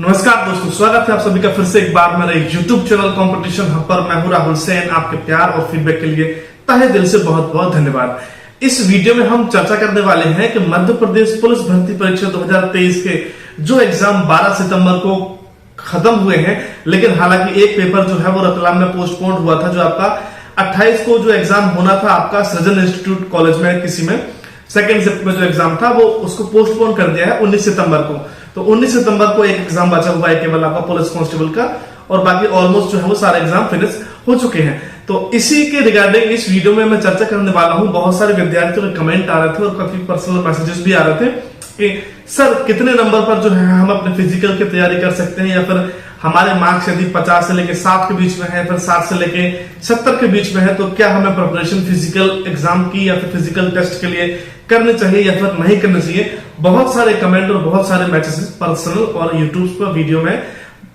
नमस्कार दोस्तों, स्वागत है आप सभी का फिर से एक बार मेरे YouTube चैनल कंपटीशन हब पर। मैं हूं राहुल सेन। आपके प्यार और फीडबैक के लिए तहे दिल से बहुत बहुत धन्यवाद। इस वीडियो में हम चर्चा करने वाले हैं कि मध्य प्रदेश पुलिस भर्ती परीक्षा 2023 के जो एग्जाम 12 सितंबर को खत्म हुए हैं, लेकिन हालांकि एक पेपर जो है वो रतलाम में पोस्टपोन हुआ था। जो आपका 28 को जो एग्जाम होना था आपका सृजन इंस्टीट्यूट कॉलेज में किसी में सेकेंड शिफ्ट में जो एग्जाम था वो उसको पोस्टपोन कर दिया है 19 सितंबर को। तो 19 सितंबर को एक एग्जाम बचा हुआ है केवल आपका पुलिस कांस्टेबल का, और बाकी ऑलमोस्ट जो है वो सारे एग्जाम फिनिश हो चुके हैं। तो इसी के रिगार्डिंग इस वीडियो में मैं चर्चा करने वाला हूं। बहुत सारे विद्यार्थियों के कमेंट आ रहे थे और काफी पर्सनल मैसेजेस भी आ रहे थे कि सर कितने नंबर पर जो है हम अपने फिजिकल की तैयारी कर सकते हैं, या फिर हमारे मार्क्स यदि 50 से लेके 60 के बीच में है, फिर 60 से लेके 70 के बीच में है, तो क्या हमें प्रिपरेशन फिजिकल एग्जाम की या फिर फिजिकल टेस्ट के लिए करनी चाहिए या फिर नहीं करनी चाहिए। बहुत सारे कमेंट और बहुत सारे मैसेजेस पर्सनल और यूट्यूब पर वीडियो में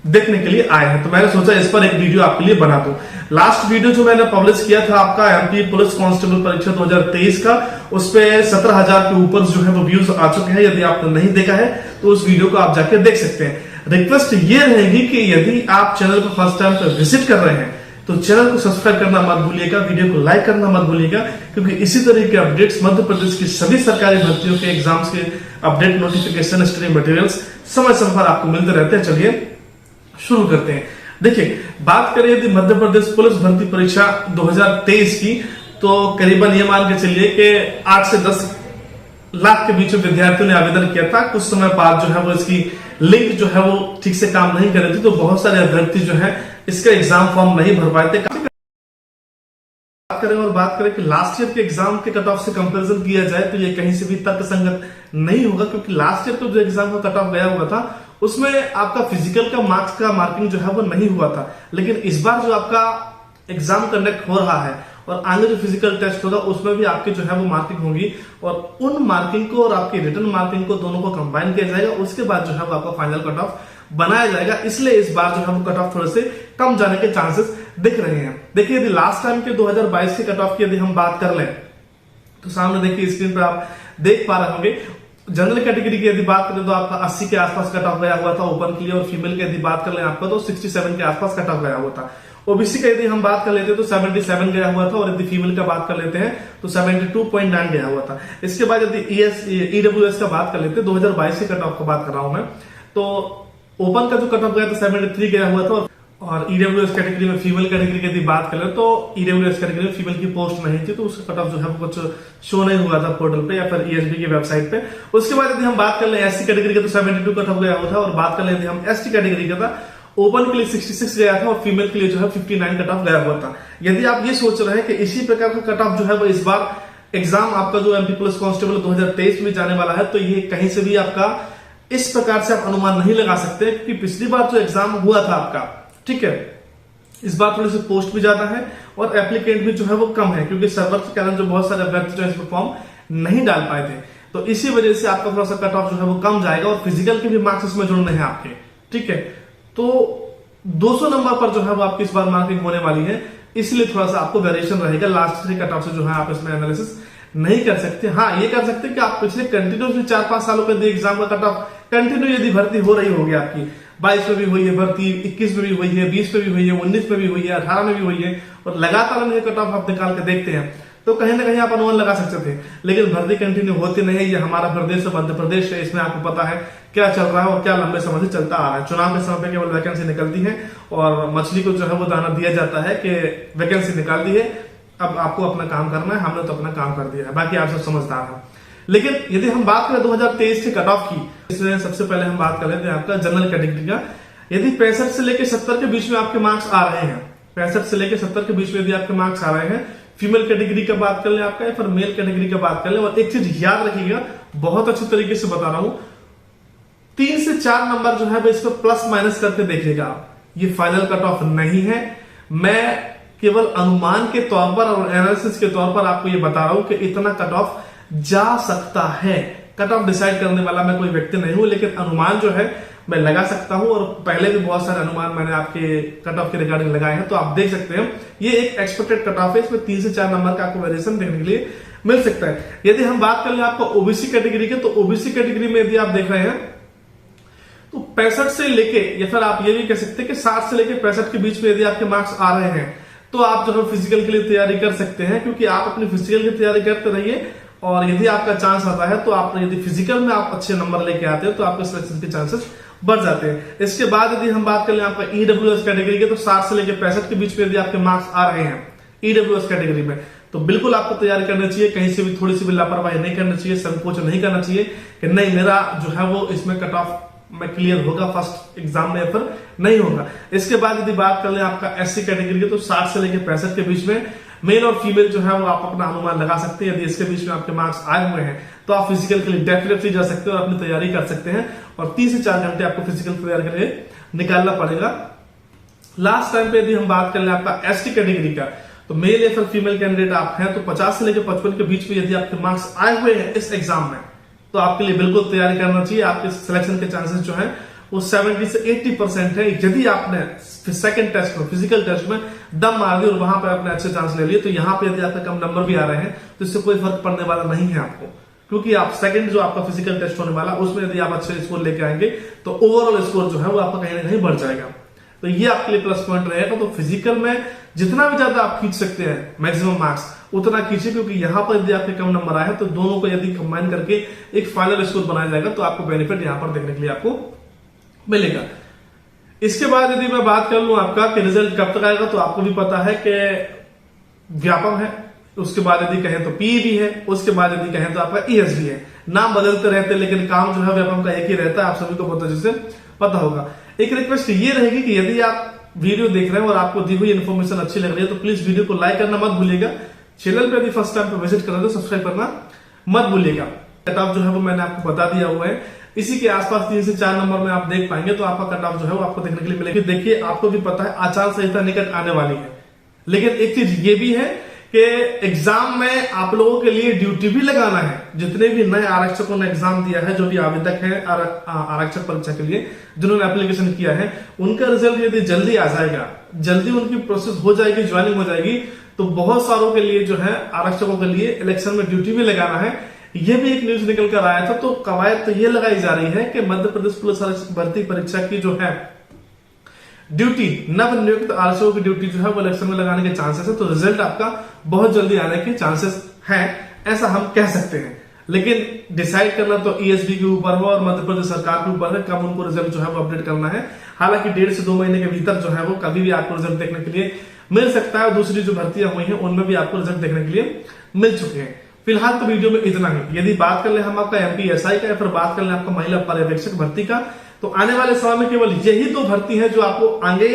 देखने के लिए आए हैं, तो मैंने सोचा इस पर एक वीडियो आपके लिए बना दूं। लास्ट वीडियो जो मैंने पब्लिश किया था आपका एमपी पुलिस कांस्टेबल परीक्षा 2023 का, उस पे 17,000 के ऊपर जो है वो व्यूज आ चुके हैं। यदि आपने नहीं देखा है तो उस वीडियो को आप जाके देख सकते हैं। रिक्वेस्ट ये रहेगी कि यदि आप चैनल को फर्स्ट टाइम पर विजिट कर रहे हैं तो चैनल को सब्सक्राइब करना मत भूलिएगा, वीडियो को लाइक करना मत भूलिएगा, क्योंकि इसी तरह के अपडेट्स मध्य प्रदेश की सभी सरकारी भर्तियों के एग्जाम्स के अपडेट, नोटिफिकेशन, स्टडी मटेरियल्स समय समय पर आपको मिलते रहते हैं। चलिए शुरू करते हैं। देखिए, बात करें यदि मध्य प्रदेश पुलिस भर्ती परीक्षा 2023 की, तो करीबन ये मान के चलिए कि 8 से 10 लाख के बीच में विद्यार्थियों ने आवेदन किया था। कुछ समय बाद जो है वो इसकी लिंक जो है वो ठीक से काम नहीं कर रही थी, तो बहुत सारे अभ्यर्थी जो है इसका एग्जाम फॉर्म नहीं भर पाए थे। बात करें कि लास्ट ईयर के एग्जाम के कट ऑफ से कंपैरिजन किया जाए तो ये कहीं से भी तर्कसंगत नहीं होगा, क्योंकि लास्ट ईयर को जो एग्जाम का कट ऑफ गया हुआ था उसमें आपका फिजिकल का मार्क्स का मार्किंग जो है वो नहीं हुआ था। लेकिन इस बार जो आपका एग्जाम कंडक्ट हो रहा है और आगे जो फिजिकल टेस्ट होगा उसमें भी आपकी जो है वो मार्किंग होगी, और उन मार्किंग को और आपकी रिटर्न मार्किंग को दोनों को कंबाइन किया जाएगा। उसके बाद जो है वो आपका फाइनल कट ऑफ बनाया जाएगा। इसलिए इस बार जो है वो कट ऑफ थोड़े से कम जाने के चांसेस दिख रहे हैं। देखिए, यदि लास्ट टाइम के 2022 के कट ऑफ की यदि हम बात कर लें तो सामने देखिए स्क्रीन पर आप देख पा रहे होंगे। जनरल कैटेगरी की यदि बात करें तो आपका 80 के आसपास कट ऑफ गया हुआ था ओपन के लिए, और फीमेल की यदि बात कर लें आपका तो 67 के आसपास कट ऑफ गया हुआ था। ओबीसी का यदि हम बात कर लेते हैं तो 77 गया हुआ था, और यदि फीमेल का बात कर लेते हैं तो 72.9 गया हुआ था। इसके बाद यदि ईडब्ल्यूएस का बात कर लेते हैं 2022 के कट ऑफ का बात कर रहा हूं मैं, तो ओपन का जो कट ऑफ गया था 73 गया हुआ था, और ईडब्ल्यूएस कैटेगरी में फीमेल कैटेगरी की यदि बात करें तो ईडब्ल्यूएस कैटेगरी में फीमेल की पोस्ट नहीं थी, तो उसका कट ऑफ जो है वो कुछ शो नहीं हुआ था पोर्टल पे या फिर ईएसबी की वेबसाइट पे। उसके बाद यदि हम बात कर ले एससी कैटेगरी का तो 72 कट ऑफ गया हुआ था, और बात कर ले यदि हम एसटी कैटेगरी का था ओपन के लिए 66 गया था और फीमेल के लिए जो है 59 कट ऑफ गया हुआ था। यदि आप ये सोच रहे हैं कि इसी प्रकार का कट ऑफ जो है वो इस बार एग्जाम आपका जो एमपी पुलिस कांस्टेबल 2023 में जाने वाला है, तो ये कहीं से भी आपका इस प्रकार से आप अनुमान नहीं लगा सकते, क्योंकि पिछली बार जो एग्जाम हुआ था आपका, ठीक है, इस बार थोड़ी सी पोस्ट भी ज्यादा है और एप्लीकेंट भी जो है वो कम है, क्योंकि सर्वर के कारण जो बहुत सारे अभ्यर्थी जो इसमें फॉर्म नहीं डाल पाए थे। तो इसी वजह से आपका थोड़ा सा कट ऑफ जो है वो कम जाएगा, और फिजिकल के भी मार्क्स इसमें जुड़ने हैं आपके, ठीक है। तो 200 नंबर पर जो है वो आपकी इस बार मार्किंग होने वाली है, इसलिए थोड़ा सा आपको वेरिएशन रहेगा। लास्ट 3 कट ऑफ से जो है आप इसमें एनालिसिस नहीं कर सकते। हाँ, ये कर सकते कि आप पिछले कंटिन्यूसली 4-5 सालों के एग्जाम का कट ऑफ कंटिन्यू यदि भर्ती हो रही होगी आपकी, 22 में भी हुई है भर्ती, 21 में भी हुई है, 20 में भी हुई है, 19 में भी हुई है, 18 में भी हुई है, और लगातार ये कट ऑफ आप निकाल के देखते हैं, तो कहीं ना कहीं आप अनुमान लगा सकते थे। लेकिन भर्ती कंटिन्यू होती नहीं है। ये हमारा प्रदेश मध्य प्रदेश है, इसमें आपको पता है क्या चल रहा है और क्या लंबे समय से चलता आ रहा है। चुनाव के समय पे केवल वैकेंसी निकलती है और मछली को जो है वो दाना दिया जाता है कि वैकेंसी निकाल दी है, अब आपको अपना काम करना है, हमने तो अपना काम कर दिया है, बाकी आप सब समझदार हैं। लेकिन यदि हम बात करें 2023 के कट ऑफ की, इसमें सबसे पहले हम बात कर लेते हैं आपका जनरल कैटेगरी का। यदि 65 से लेकर 70 के बीच में आपके मार्क्स आ रहे हैं, 65 से लेकर 70 के बीच में यदि आपके मार्क्स आ रहे हैं, फीमेल कैटेगरी का बात कर ले आपका, या फिर मेल कैटेगरी का बात कर ले, और एक चीज याद रखिएगा, बहुत अच्छी तरीके से बता रहा हूं, 3 से 4 नंबर जो है वो इसको प्लस माइनस करके देखिएगा। ये फाइनल कट ऑफ नहीं है, मैं केवल अनुमान के तौर पर और एनालिसिस के तौर पर आपको ये बता रहा हूं कि इतना कट ऑफ जा सकता है। कट ऑफ डिसाइड करने वाला मैं कोई व्यक्ति नहीं हूं, लेकिन अनुमान जो है मैं लगा सकता हूं, और पहले भी बहुत सारे अनुमान मैंने आपके कट ऑफ के रिगार्डिंग लगाए हैं, तो आप देख सकते हैं ये एक एक्सपेक्टेड कट ऑफ है। इसमें 3 से 4 नंबर का आपको वेरिएशन देखने के लिए मिल सकता है। यदि हम बात कर ले आपको ओबीसी कैटेगरी के, तो ओबीसी कैटेगरी में यदि आप देख रहे हैं तो 65 से लेके, या फिर आप ये भी कह सकते हैं कि 60 से लेके 65 के बीच में यदि आपके मार्क्स आ रहे हैं तो आप जो है फिजिकल के लिए तैयारी कर सकते हैं, क्योंकि आप अपनी फिजिकल की तैयारी करते रहिए और यदि आपका चांस आता है तो आप यदि फिजिकल में आप अच्छे नंबर लेके आते हो तो आपके सिलेक्शन के चांसेस बढ़ जाते हैं। इसके बाद यदि हम बात कर लें आपका ईडब्ल्यूएस कैटेगरी के, तो 60 से लेकर 65 के बीच में यदि आपके मार्क्स आ रहे हैं ईडब्ल्यूएस कैटेगरी में, तो बिल्कुल आपको तैयारी करनी चाहिए। कहीं से भी थोड़ी सी भी लापरवाही नहीं करनी चाहिए, संकोच नहीं करना चाहिए कि नहीं मेरा जो है वो इसमें कट ऑफ में क्लियर होगा फर्स्ट एग्जाम में, या फिर नहीं होगा। इसके बाद यदि बात कर लें आपका एससी कैटेगरी के, तो 60 से लेकर 65 के बीच में मेल और फीमेल जो है वो आप अपना अनुमान लगा सकते हैं। यदि इसके बीच में आपके मार्क्स आए हुए हैं तो आप फिजिकल के लिए डेफिनेटली जा सकते हैं और अपनी तैयारी कर सकते हैं, और 3 से 4 घंटे आपको फिजिकल तैयारी के लिए निकालना पड़ेगा। लास्ट टाइम पे यदि हम बात कर लें आपका एसटी कैटेगरी का, तो मेल या फिर फीमेल कैंडिडेट आप हैं तो 50 से लेकर 55 के बीच में यदि आपके मार्क्स आए हुए हैं इस एग्जाम में, तो आपके लिए बिल्कुल तैयारी करना चाहिए। आपके सिलेक्शन के चांसेस जो है वो 70 से 80% है। यदि आपने सेकंड टेस्ट में, फिजिकल टेस्ट में दम मार दी और वहां पर आपने अच्छे चांस ले लिए, तो यहाँ पे यदि आपके कम नंबर भी आ रहे हैं तो इससे कोई फर्क पड़ने वाला नहीं है आपको, क्योंकि आप सेकंड जो आपका फिजिकल टेस्ट होने वाला उसमें यदि आप अच्छे स्कोर लेके आएंगे तो ओवरऑल स्कोर जो है वो आपका कहीं ना कहीं बढ़ जाएगा। तो ये आपके लिए प्लस पॉइंट रहेगा। तो फिजिकल में जितना भी ज्यादा आप खींच सकते हैं मैक्सिमम मार्क्स उतना खींचिए, क्योंकि यहां पर यदि आपके कम नंबर आए हैं तो दोनों को यदि कंबाइन करके एक फाइनल स्कोर बनाया जाएगा तो आपको बेनिफिट यहां पर देखने के लिए आपको मिलेगा। इसके बाद यदि मैं बात कर लूं आपका कि रिजल्ट कब तक आएगा, तो आपको भी पता है कि व्यापम है, उसके बाद यदि कहें तो पीई भी है, उसके बाद यदि कहें तो आपका ईएस भी है। नाम बदलते रहते हैं लेकिन काम जो है व्यापम का एक ही रहता है, आप सभी को पता जैसे पता होगा। एक रिक्वेस्ट ये रहेगी कि यदि आप वीडियो देख रहे हैं और आपको दी हुई इन्फॉर्मेशन अच्छी लग रही है तो प्लीज वीडियो को लाइक करना मत भूलिएगा। चैनल पे यदि फर्स्ट टाइम पे विजिट कर रहे हो तो सब्सक्राइब करना मत भूलिएगा। कट ऑफ जो है वो मैंने आपको बता दिया हुआ है, इसी के आसपास 3 से 4 नंबर में आप देख पाएंगे तो आपका कट ऑफ जो है वो आपको देखने के लिए मिलेगी। देखिए आपको भी पता है आचार संहिता निकट आने वाली है, लेकिन एक चीज ये भी है कि एग्जाम में आप लोगों के लिए ड्यूटी भी लगाना है। जितने भी नए आरक्षकों ने एग्जाम दिया है, जो भी आवेदक हैं आरक्षक परीक्षा के लिए जिन्होंने एप्लीकेशन किया है, उनका रिजल्ट यदि जल्दी आ जाएगा, जल्दी उनकी प्रोसेस हो जाएगी, ज्वाइनिंग हो जाएगी, तो बहुत सारों के लिए जो है आरक्षकों के लिए इलेक्शन में ड्यूटी भी लगाना है। ये भी एक न्यूज निकल कर आया था। तो कवायद तो ये लगाई जा रही है कि मध्य प्रदेश पुलिस आरक्षक भर्ती परीक्षा की जो है ड्यूटी, नवनियुक्त आरक्षकों की ड्यूटी जो है वो इलेक्शन में लगाने के चांसेस है। तो रिजल्ट आपका बहुत जल्दी आने के चांसेस हैं, ऐसा हम कह सकते हैं। लेकिन डिसाइड करना तो ईएसडी के ऊपर हो और मध्य प्रदेश सरकार के ऊपर है कब उनको रिजल्ट जो है वो अपडेट करना है। हालांकि 1.5 से 2 महीने के भीतर जो है वो कभी भी आपको रिजल्ट देखने के लिए मिल सकता है। और दूसरी जो भर्तियां हुई हैं उनमें भी आपको रिजल्ट देखने के लिए मिल चुके हैं। फिलहाल तो वीडियो में इतना ही। यदि बात कर ले हम आपका एमपीएसआई का या फिर बात कर ले आपका महिला पर्यवेक्षक भर्ती का, तो आने वाले समय में केवल यही 2 भर्ती है जो आपको आगे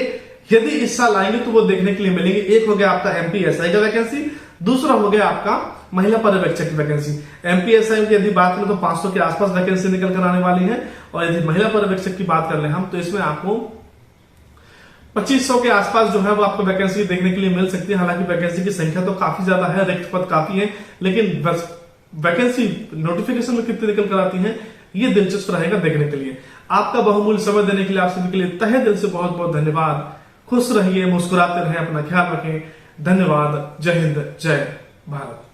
यदि इस साल आएंगे तो वो देखने के लिए मिलेंगे। एक हो गया आपका एमपीएसआई का वैकेंसी, दूसरा हो गया आपका महिला पर्यवेक्षक की वैकेंसी। एमपीएसआई की यदि बात करें तो 500 के आसपास वैकेंसी निकल कर आने वाली है, और यदि महिला पर्यवेक्षक की बात कर ले हम तो इसमें आपको 2500 के आसपास जो है वो आपको वैकेंसी देखने के लिए मिल सकती है। हालांकि वैकेंसी की संख्या तो काफी ज्यादा है, रिक्त पद काफी है, लेकिन वैकेंसी नोटिफिकेशन में कितनी निकल कर आती है ये दिलचस्प रहेगा देखने के लिए। आपका बहुमूल्य समय देने के लिए आप सभी के लिए तहे दिल से बहुत बहुत धन्यवाद। खुश रहिए, मुस्कुराते रहें, अपना ख्याल रखें। धन्यवाद। जय हिंद, जय भारत।